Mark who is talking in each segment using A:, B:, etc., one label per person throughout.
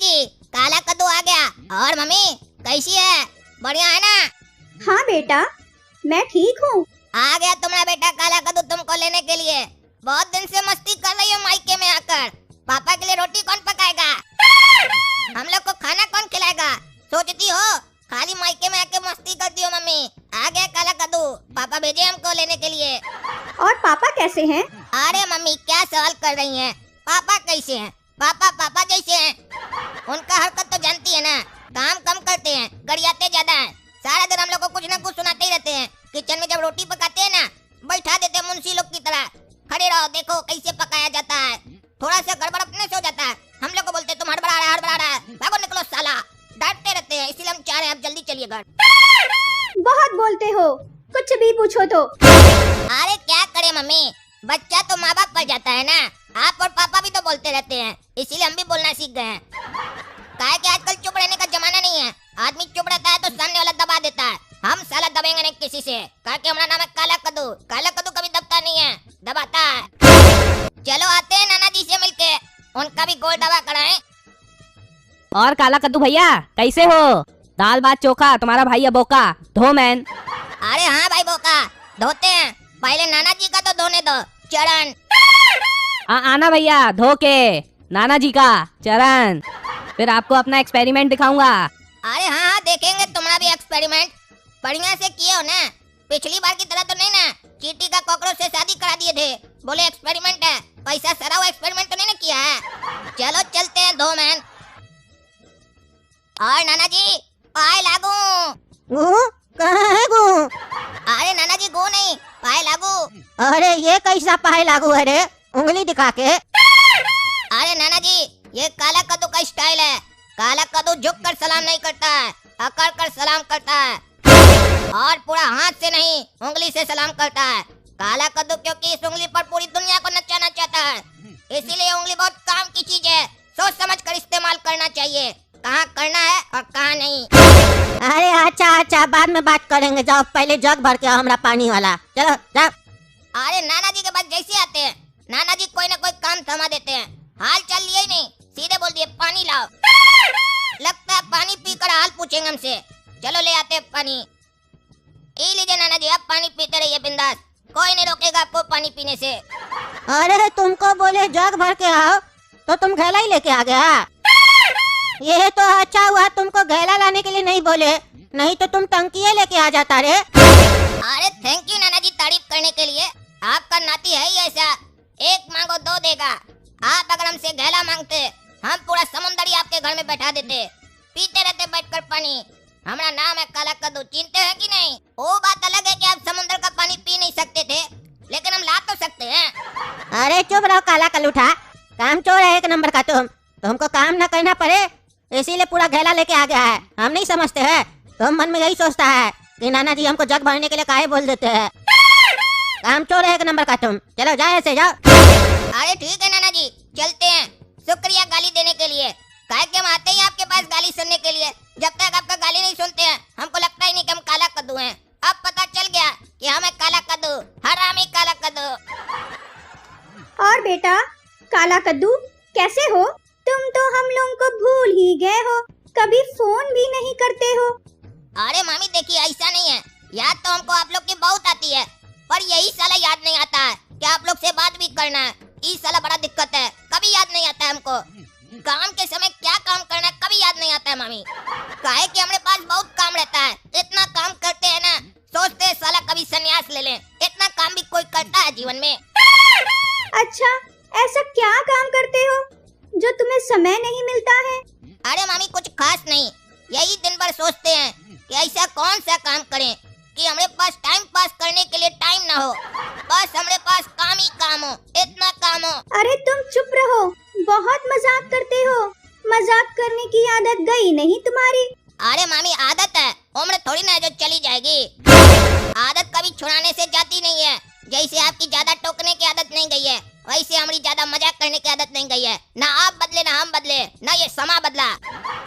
A: जी, काला कद्दू आ गया। और मम्मी कैसी है? बढ़िया है ना?
B: हाँ बेटा, मैं ठीक हूँ।
A: आ गया तुम्हारा बेटा काला कद्दू तुमको लेने के लिए। बहुत दिन से मस्ती कर रही हो मायके में आकर। पापा के लिए रोटी कौन पकाएगा? हम लोग को खाना कौन खिलाएगा? सोचती हो खाली मायके में आके मस्ती करती हो। मम्मी आ गया काला कद्दू, पापा भेजे हमको लेने के लिए।
B: और पापा कैसे हैं?
A: अरे मम्मी क्या सवाल कर रही हैं? पापा कैसे हैं? पापा पापा जैसे हैं। उनका हरकत तो जानती है ना, काम कम करते हैं, गरियाते ज्यादा हैं। सारा दिन हम लोग को कुछ न कुछ सुनाते ही रहते हैं। किचन में जब रोटी पकाते हैं ना, बैठा देते हैं मुंशी लोग की तरह, खड़े रहो देखो कैसे पकाया जाता है। थोड़ा सा गड़बड़ अपने से हो जाता है, हम लोग को बोलते तुम हड़बड़ा रहा है, भागो निकलो साला, डांटते रहते हैं। इसीलिए हम चाह रहे हैं आप जल्दी चलिए घर।
B: बहुत बोलते हो, कुछ भी पूछो तो।
A: अरे क्या करे मम्मी, बच्चा तो माँ बाप पर जाता है ना। आप और पापा भी तो बोलते रहते हैं, इसीलिए हम भी बोलना सीख गए हैं। काहे कि आजकल चुप रहने का जमाना नहीं है। आदमी चुप रहता है तो सामने वाला दबा देता है। हम साला दबेंगे नहीं किसी से, काहे कि हमारा नाम है काला कद्दू। काला कद्दू कभी दबता नहीं है, दबाता है। चलो आते हैं नाना जी से मिलके, उनका भी गोल दबा कराएं।
C: और काला कद्दू भैया कैसे हो? दाल भात चोखा, तुम्हारा भाई है बोका, धो मैन।
A: अरे हाँ भाई बोका, धोते हैं। पहले नाना जी का तो धोने दो चरण।
C: आना भैया, धो के नाना जी का चरण, फिर आपको अपना एक्सपेरिमेंट दिखाऊंगा।
A: अरे हाँ देखेंगे तुम्हारा भी एक्सपेरिमेंट। बढ़िया से किए हो ना, पिछली बार की तरह तो नहीं ना चींटी का कॉकरोच से शादी करा दिए थे, बोले एक्सपेरिमेंट है। पैसा सरा हुआ एक्सपेरिमेंट तो नहीं ना किया है। चलो चलते हैं दो मैन। और नाना जी पाए लागू।
D: कहाँ है गु?
A: अरे नाना जी गो नहीं, पाए लागू।
D: अरे ये कैसा पाए लागू है रे? उंगली दिखा के।
A: अरे नाना जी ये काला कद्दू का स्टाइल है। काला कद्दू झुक कर सलाम नहीं करता है, अकड़ कर सलाम करता है। और पूरा हाथ से नहीं उंगली से सलाम करता है। काला कद्दू क्योंकि इस उंगली पर पूरी दुनिया को नचाना चाहता है, इसीलिए उंगली बहुत काम की चीज है। सोच समझ कर इस्तेमाल करना चाहिए, कहाँ करना है और कहाँ नहीं।
D: अरे अच्छा बाद में बात करेंगे। जाओ पहले जग भर के आओ हमरा पानी वाला, चलो जाओ।
A: अरे नाना जी के पास जैसे आते हैं, नाना जी कोई ना कोई काम थमा देते हैं। हाल चाल लिए ही नहीं, सीधे बोल दिए पानी लाओ। लगता है पानी पीकर हाल पूछेंगे हमसे। चलो ले आते हैं पानी। ये लीजिए नाना जी, आप पानी पीते रहिए बिंदास, कोई नहीं रोकेगा आपको पानी पीने से।
D: अरे तुमको बोले जग भर के आओ तो तुम घैला ही लेके आ गया। ये तो अच्छा हुआ तुमको घैला लाने के लिए नहीं बोले, नहीं तो तुम टंकिये लेके आ जाता रे।
A: अरे थैंक यू नाना जी तारीफ करने के लिए। आपका नाती है ही ऐसा, एक मांगो दो देगा। आप अगर हमसे घैला मांगते, हम पूरा समुंदर ही आपके घर में बैठा देते, पीते रहते बैठकर पानी। हमारा नाम है काला कद्दू, चिंते हैं कि नहीं? वो बात अलग है कि आप समुंदर का पानी पी नहीं सकते थे, लेकिन हम ला तो सकते हैं।
D: अरे चुप रहो काला कलूठा, काम चोर है एक नंबर का तुमको काम न करना पड़े इसीलिए पूरा घेला लेके आ गया है। हम नहीं समझते हैं, तुम मन में यही सोचता है कि नाना जी हमको जग भरने के लिए काहे बोल देते हैं। काम चोर है एक नंबर का तुम, चलो जाओ ऐसे जाओ।
A: अरे ठीक है नाना जी चलते हैं, शुक्रिया गाली देने के लिए। काहे कि हम आते ही आपके पास गाली सुनने के लिए। जब तक आपका गाली नहीं सुनते हैं हमको लगता ही नहीं कि हम काला कद्दू हैं। अब पता चल गया कि हम है काला कद्दू, हरामी काला कद्दू।
B: और बेटा काला कद्दू कैसे हो? तुम तो हम लोगों को भूल ही गए हो, कभी फोन भी नहीं करते हो।
A: अरे मामी देखिए ऐसा नहीं है, याद तो हमको आप लोग की बहुत आती है, पर यही साला याद नहीं आता है कि आप लोग से बात भी करना है। इस साला बड़ा दिक्कत है, कभी याद नहीं आता है हमको। काम के समय क्या काम करना है कभी याद नहीं आता है मामी। काहे कि हमारे पास बहुत काम रहता है, इतना काम करते हैं ना, सोचते हैं साला कभी संन्यास ले लें। इतना काम भी कोई करता है जीवन में?
B: अच्छा ऐसा क्या काम करते हो जो तुम्हें समय नहीं मिलता है?
A: अरे मामी कुछ खास नहीं, यही दिन भर सोचते हैं कि ऐसा कौन सा काम करें कि हमारे पास टाइम पास करने के लिए टाइम ना हो, बस हमारे पास काम ही काम हो, इतना काम हो।
B: अरे तुम चुप रहो, बहुत मजाक करते हो। मजाक करने की आदत गई नहीं तुम्हारी?
A: अरे मामी आदत है, उम्र थोड़ी ना है जो चली जाएगी। आदत कभी छुड़ाने से जाती नहीं है। जैसे आपकी ज्यादा टोकने की आदत नहीं गई है, वैसे हमारी ज्यादा मजाक करने की आदत नहीं गई है। ना आप बदले ना हम बदले, ना ये समा बदला।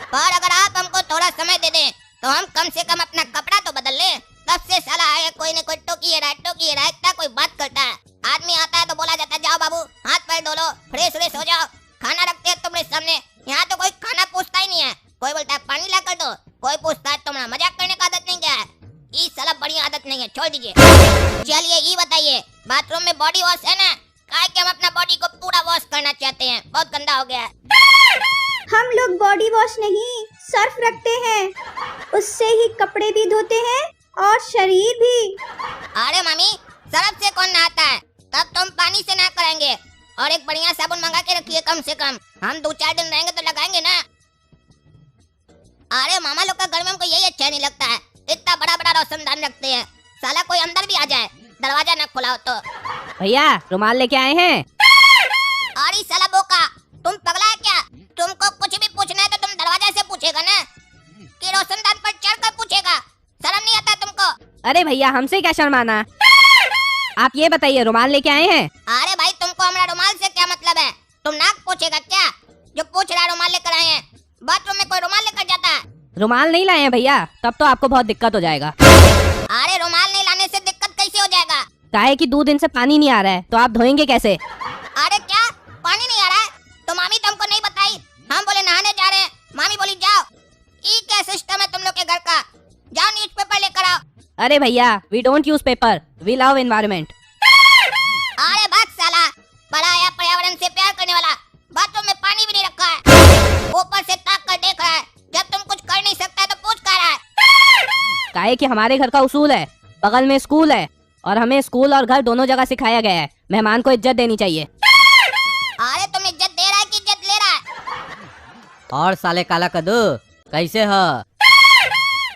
A: पर अगर आप हमको थोड़ा समय दे दें तो हम कम से कम अपना कपड़ा तो बदल लें। तब से साला आया कोई न कोई टोकी है इतना कोई बात करता है। आदमी आता है तो बोला जाता है जाओ बाबू हाथ पैर धो लो, फ्रेश हो जाओ, खाना रखते हैं तुम्हारे सामने। यहाँ तो कोई खाना पूछता बोलता है पानी ला कर दो, कोई पूछता है तुम्हारा मजाक करने का आदत नहीं क्या है? ये साला बढ़िया आदत नहीं है, छोड़ दीजिए। चलिए ये बताइए, बाथरूम में बॉडी वॉश है ना? काहे कि हम अपना बॉडी को पूरा वॉश करना चाहते हैं, बहुत गंदा हो गया है।
B: हम लोग बॉडी वॉश नहीं सर्फ रखते हैं, उससे ही कपड़े भी धोते हैं और शरीर भी।
A: अरे मम्मी, सर्फ से कौन नहाता है? तब तुम पानी से ना करेंगे। और एक बढ़िया साबुन मंगा के रखिए, कम से कम हम 2-4 दिन रहेंगे तो लगाएंगे ना। अरे मामा लोग का घर में हमको यही अच्छा नहीं लगता है, इतना बड़ा बड़ा रोशनदान रखते हैं, साला कोई अंदर भी आ जाए दरवाजा ना खुला हो तो।
C: भैया रुमाल लेके आए हैं।
A: अरे साला बोका, तुम पगला है क्या? तुमको कुछ भी पूछना है तो तुम दरवाजा से पूछेगा ना, कि रोशनदान पर चढ़कर पूछेगा? शर्म नहीं आता तुमको?
C: अरे भैया हमसे क्या शर्माना, आप ये बताइए रुमाल लेके आए हैं?
A: अरे भाई, तुमको हमारा रुमाल से क्या मतलब है? तुम नाक पूछेगा क्या? जो पूछ रहा है रुमाल लेकर आए हैं, बाथरूम में कोई रुमाल लेकर जाता है?
C: रुमाल नहीं लाए हैं भैया, तब तो आपको बहुत दिक्कत हो जाएगा।
A: अरे रुमाल नहीं लाने से दिक्कत कैसे हो जाएगा?
C: काहे कि 2 दिन से पानी नहीं आ रहा है, तो आप धोएंगे कैसे?
A: अरे क्या पानी नहीं आ रहा है? तो मामी तुमको नहीं बताई? हम बोले नहाने जा रहे हैं, मामी बोली जाओ। ये क्या सिस्टम है तुम लोग के घर का? जाओ न्यूज़पेपर लेकर आओ।
C: अरे भैया we don't use paper, we love environment.
A: अरे भाग साला, बड़ा आया पर्यावरण से प्यार करने वाला, बाथरूम में पानी भी नहीं रखा है, ऊपर से ताक कर देख रहा है। जब तुम कुछ कर नहीं सकता तो पूछ कर रहा है।
C: काहे कि हमारे घर का उसूल है, बगल में स्कूल है और हमें स्कूल और घर दोनों जगह सिखाया गया है मेहमान को इज्जत देनी चाहिए।
A: अरे तुम इज्जत दे रहा है कि इज्जत ले रहा है?
E: और साले काला कद्दू कैसे हो?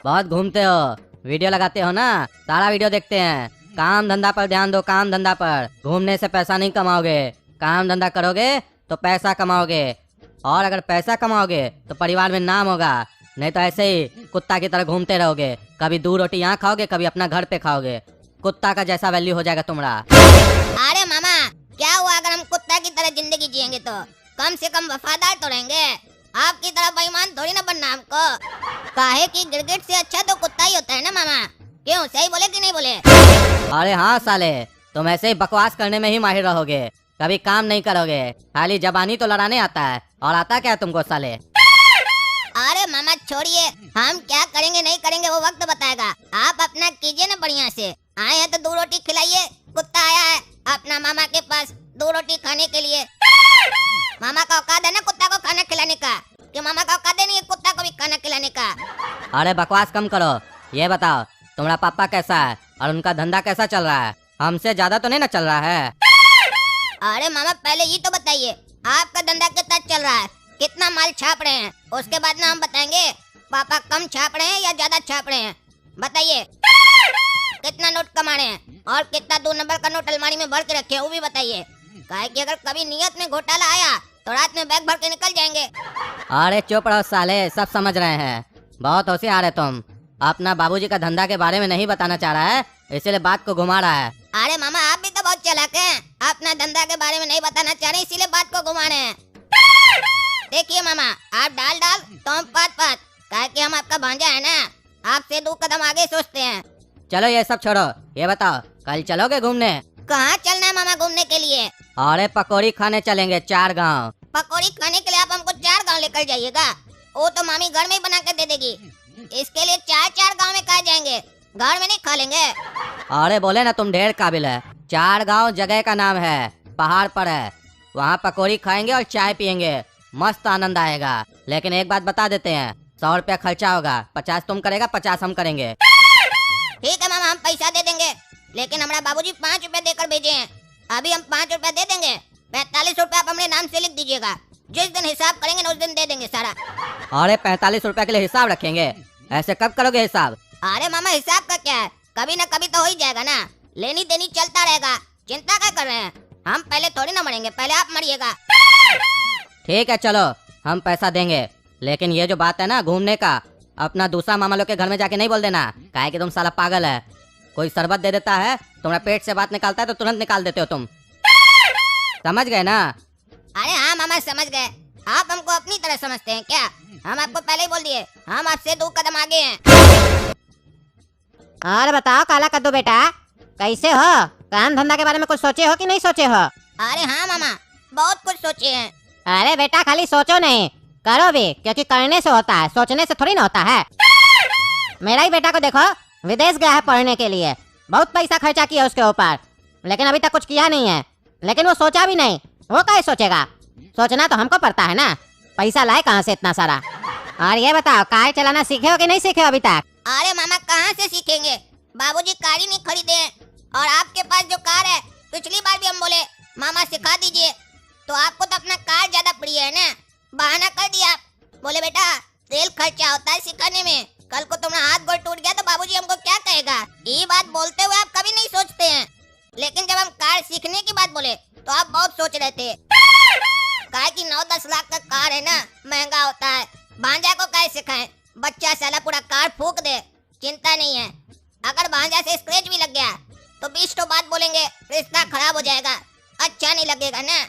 E: बहुत घूमते हो, वीडियो लगाते हो ना, सारा वीडियो देखते हैं। काम धंधा पर ध्यान दो, काम धंधा पर। घूमने से पैसा नहीं कमाओगे, काम धंधा करोगे तो पैसा कमाओगे। और अगर पैसा कमाओगे तो परिवार में नाम होगा, नहीं तो ऐसे ही कुत्ता की तरह घूमते रहोगे। कभी 2 रोटी यहाँ खाओगे, कभी अपना घर पे खाओगे। कुत्ता का जैसा वैल्यू हो जाएगा तुम्हारा।
A: अरे मामा, क्या हुआ अगर हम कुत्ता की तरह जिंदगी जिएंगे तो? कम से कम वफादार तो रहेंगे, आपकी तरह बेईमान थोड़ी ना बनना हमको। काहे कि गिरगिट से अच्छा तो कुत्ता ही होता है ना मामा, क्यों सही बोले कि नहीं बोले?
E: अरे हाँ साले, तुम ऐसे ही बकवास करने में ही माहिर रहोगे, कभी काम नहीं करोगे, खाली जबानी तो लड़ाने आता है। और आता क्या है तुमको साले?
A: अरे मामा छोड़िए, हम क्या करेंगे नहीं करेंगे वो वक्त बताएगा। आप अपना कीजिए ना बढ़िया से। आए हैं तो 2 रोटी खिलाइए। कुत्ता आया है अपना मामा के पास 2 रोटी खाने के लिए। मामा का औकात है ना कुत्ता को खाना खिलाने का, कि मामा का औकात नहीं है कुत्ता को भी खाना खिलाने का?
E: अरे बकवास कम करो, ये बताओ तुम्हारा पापा कैसा है और उनका धंधा कैसा चल रहा है? हमसे ज्यादा तो नहीं ना चल रहा है?
A: अरे मामा पहले ये तो बताइए, आपका धंधा कितना चल रहा है, कितना माल छाप रहे हैं, उसके बाद ना हम बताएंगे पापा कम छाप रहे हैं या ज्यादा छाप रहे हैं। बताइए कितना नोट कमा रहे हैं और कितना 2 नंबर का नोट अलमारी में भर के रखे हैं, वो भी बताइए। काहे कि अगर कभी नियत में घोटाला आया तो रात में बैग भर के निकल जाएंगे।
E: अरे चुप रहो साले, सब समझ रहे हैं, बहुत होशियार है तुम। अपना बाबूजी का धंधा के बारे में नहीं बताना चाह रहा है, इसीलिए बात को घुमा रहा है।
A: अरे मामा आप भी तो बहुत चालाक हैं, अपना धंधा के बारे में नहीं बताना चाह रहे इसीलिए बात को घुमा रहे हैं। देखिए मामा, आप डाल तो हम पात, काहे कि हम आपका भांजा है ना, आपसे 2 कदम आगे सोचते हैं।
E: चलो ये सब छोड़ो, ये बताओ कल चलोगे घूमने?
A: कहाँ चलना है मामा घूमने के लिए?
E: अरे पकौड़ी खाने चलेंगे 4 गांव।
A: पकौड़ी खाने के लिए आप हमको 4 गांव लेकर जाइएगा? वो तो मामी घर में ही बना कर दे देगी। इसके लिए 4 गांव में कहा जाएंगे, घर में नहीं खा लेंगे।
E: अरे बोले ना तुम ढेर काबिल है। 4 गांव जगह का नाम है, पहाड़ पर है, वहाँ पकौड़ी खाएंगे और चाय पियेंगे, मस्त आनंद आएगा। लेकिन एक बात बता देते हैं, 100 रुपया खर्चा होगा, 50 तुम करेगा, 50 हम करेंगे।
A: ठीक है मामा, हम पैसा दे देंगे, लेकिन हमारा बाबूजी 5 रुपए देकर भेजे हैं। अभी हम 5 रुपया दे देंगे, 45 रुपया आप अपने नाम से लिख दीजिएगा। जिस दिन हिसाब करेंगे ना उस दिन दे देंगे सारा।
E: अरे 45 रुपया के लिए हिसाब रखेंगे? ऐसे कब करोगे हिसाब?
A: अरे मामा हिसाब का क्या है, कभी ना कभी तो हो ही जाएगा ना, लेनी देनी चलता रहेगा, चिंता क्या कर रहे हैं? हम पहले थोड़ी ना मरेंगे, पहले आप मरिएगा।
E: ठीक है चलो, हम पैसा देंगे, लेकिन ये जो बात है ना घूमने का, अपना दूसरा मामा लोग के घर में जाके नहीं बोल देना, काहे कि तुम साला पागल है। कोई शरबत दे देता है, तुम्हारा पेट से बात निकालता है तो तुरंत निकाल देते हो तुम, समझ गए ना?
A: अरे हाँ मामा समझ गए, आप हमको अपनी तरह समझते हैं क्या? हम आपको पहले ही बोल दिए, हम आपसे 2 कदम आगे हैं।
D: और बताओ काला कद्दू बेटा, कैसे हो? काम धंधा के बारे में कुछ सोचे हो कि नहीं सोचे हो?
A: अरे हाँ मामा, बहुत कुछ सोचे हैं।
D: अरे बेटा खाली सोचो नहीं, करो भी, क्योंकि करने से होता है, सोचने से थोड़ी ना होता है। मेरा ही बेटा को देखो, विदेश गया है पढ़ने के लिए, बहुत पैसा खर्चा किया उसके ऊपर, लेकिन अभी तक कुछ किया नहीं है। लेकिन वो सोचा भी नहीं, वो कैसे सोचेगा? सोचना तो हमको पड़ता है ना, पैसा लाए कहाँ से इतना सारा। और ये बताओ, कार चलाना सीखे हो कि नहीं सीखे हो अभी तक?
A: अरे मामा कहाँ से सीखेंगे, बाबूजी कार ही नहीं खरीदे हैं। और आपके पास जो कार है, पिछली बार भी हम बोले मामा सिखा दीजिए, तो आपको तो अपना कार ज्यादा प्रिय है ना, बहाना कर दिया आप। बोले बेटा तेल खर्चा होता है सिखाने में, कल को तुम्हारा हाथ गोड़ टूट गया तो बाबूजी हमको क्या कहेगा। ये बात बोलते हुए आप कभी नहीं सोचते हैं, लेकिन जब हम कार सीखने की बात बोले तो आप बहुत सोच रहे थे। कार की 9-10 लाख का कार है ना, महंगा होता है। भांजा को कैसे सिखाएं, बच्चा साला पूरा कार फूक दे, चिंता नहीं है। अगर भांजा से स्क्रैच भी लग गया तो 20 तो बात बोलेंगे, रिश्ता खराब हो जाएगा, अच्छा नहीं लगेगा ना।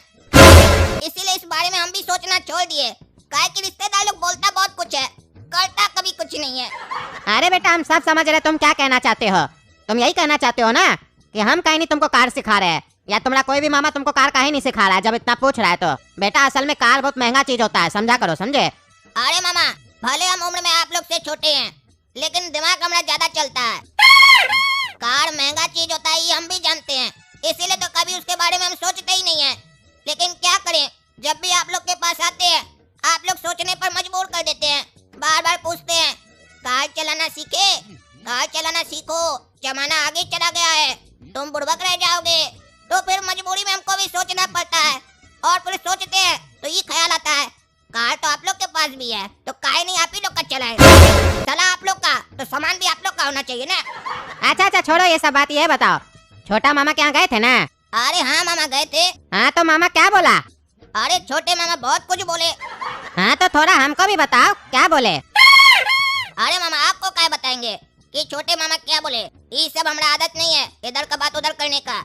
A: इसीलिए इस बारे में हम भी सोचना छोड़ दिए। काहे कि रिश्तेदार लोग बोलता बहुत कुछ है, करता कभी कुछ नहीं है।
D: अरे बेटा हम सब समझ रहे, तुम क्या कहना चाहते हो। तुम यही कहना चाहते हो ना कि हम कहीं नहीं तुमको कार सिखा रहे हैं, या तुम्हारा कोई भी मामा तुमको कार काहे नहीं सिखा रहा है जब इतना पूछ रहा है तो। बेटा असल में कार बहुत महंगा चीज होता है, समझा करो, समझे?
A: अरे मामा भले हम उम्र में आप लोग से छोटे हैं, लेकिन दिमाग हमारा ज्यादा चलता है। कार महंगा चीज होता है ये हम भी जानते हैं, इसीलिए तो कभी उसके बारे में हम सोचते ही नहीं है। लेकिन क्या करें, जब भी आप लोग के पास आते हैं आप लोग सोचने पर मजबूर कर देते हैं। बार बार पूछते हैं कार चलाना सीखे, कार चलाना सीखो, जमाना आगे चला गया है, तुम बुड़बक रह जाओगे। तो फिर मजबूरी में हमको भी सोचना पड़ता है, और फिर सोचते हैं तो ये ख्याल आता है कार तो आप लोग के पास भी है, तो काहे नहीं आप ही लोग का चलाए। चला आप लोग का तो सामान भी आप लोग का होना चाहिए ना।
D: अच्छा छोड़ो ये सब बात, ये बताओ छोटा मामा के यहाँ गए थे ना?
A: अरे हाँ मामा गए थे।
D: हाँ तो मामा क्या बोला?
A: अरे छोटे मामा बहुत कुछ बोले।
D: हाँ तो थोड़ा हमको भी बताओ क्या बोले।
A: अरे मामा आपको क्या बताएंगे कि छोटे मामा क्या बोले, ये सब हमारा आदत नहीं है इधर का बात उधर करने का।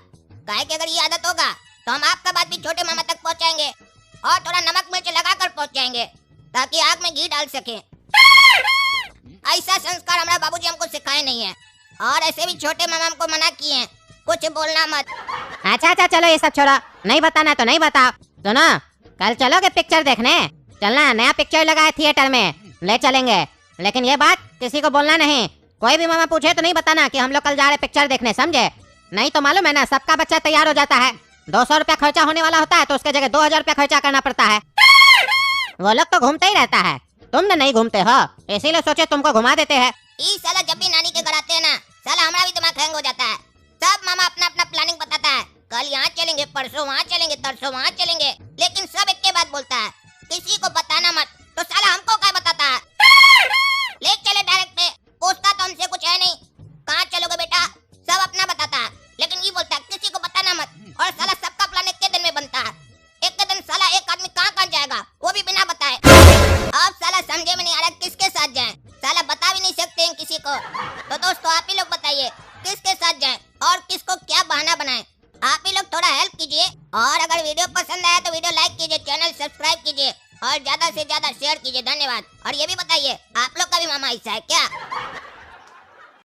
A: काहे कि अगर ये आदत होगा तो हम आपका बात भी छोटे मामा तक पहुंचाएंगे, और थोड़ा नमक मिर्च लगा कर पहुंचाएंगे, ताकि आग में घी डाल सके। ऐसा संस्कार हमारा बाबूजी हमको सिखाए नहीं है, और ऐसे भी छोटे मामा हमको मना किए हैं कुछ बोलना मत।
D: अच्छा चलो ये सब छोड़ो, नहीं बताना तो नहीं बताओ। सुनो कल चलोगे पिक्चर देखने? चलना, नया पिक्चर लगा है थिएटर में, ले चलेंगे। लेकिन ये बात किसी को बोलना नहीं, कोई भी मामा पूछे तो नहीं बताना कि हम लोग कल जा रहे पिक्चर देखने, समझे? नहीं तो मालूम है ना सबका बच्चा तैयार हो जाता है, 200 रुपया खर्चा होने वाला होता है तो उसके जगह 2000 रुपया खर्चा करना पड़ता है। वो लोग तो घूमते ही रहता है, तुम न नहीं घूमते हो, इसीलिए सोचे तुमको घुमा देते हैं।
A: ई साला जब भी नानी के घर आते हैं ना, साला हमारा भी दिमाग हैंग हो जाता है। सब मामा अपना अपना प्लानिंग बताता है, कल यहाँ चलेंगे, परसों वहाँ चलेंगे, तरसों वहाँ चलेंगे, लेकिन सब एक के बात बोलता है, किसी को बताना मत। तो साला हमको क्या बताता है, ले चले डायरेक्ट पे, पूछता तो हमसे कुछ है नहीं, कहाँ चलोगे बेटा, सब अपना बताता है, लेकिन ये बोलता है किसी को बताना मत। और साला सबका प्लान एक के दिन में बनता है, एक के दिन साला एक आदमी कहाँ जाएगा वो भी बिना बताए। अब साला समझे में नहीं आ रहा किसके साथ जाएं, साला बता भी नहीं सकते हैं किसी को। तो दोस्तों आप ही लोग बताइए किसके साथ जाएं और किसको क्या बहाना बनाएं, आप ही लोग थोड़ा हेल्प कीजिए। और अगर वीडियो पसंद आया तो वीडियो लाइक कीजिए, चैनल सब्सक्राइब कीजिए और ज्यादा से ज्यादा शेयर कीजिए। धन्यवाद। और ये भी बताइए आप लोग का भी मामा ऐसा है क्या?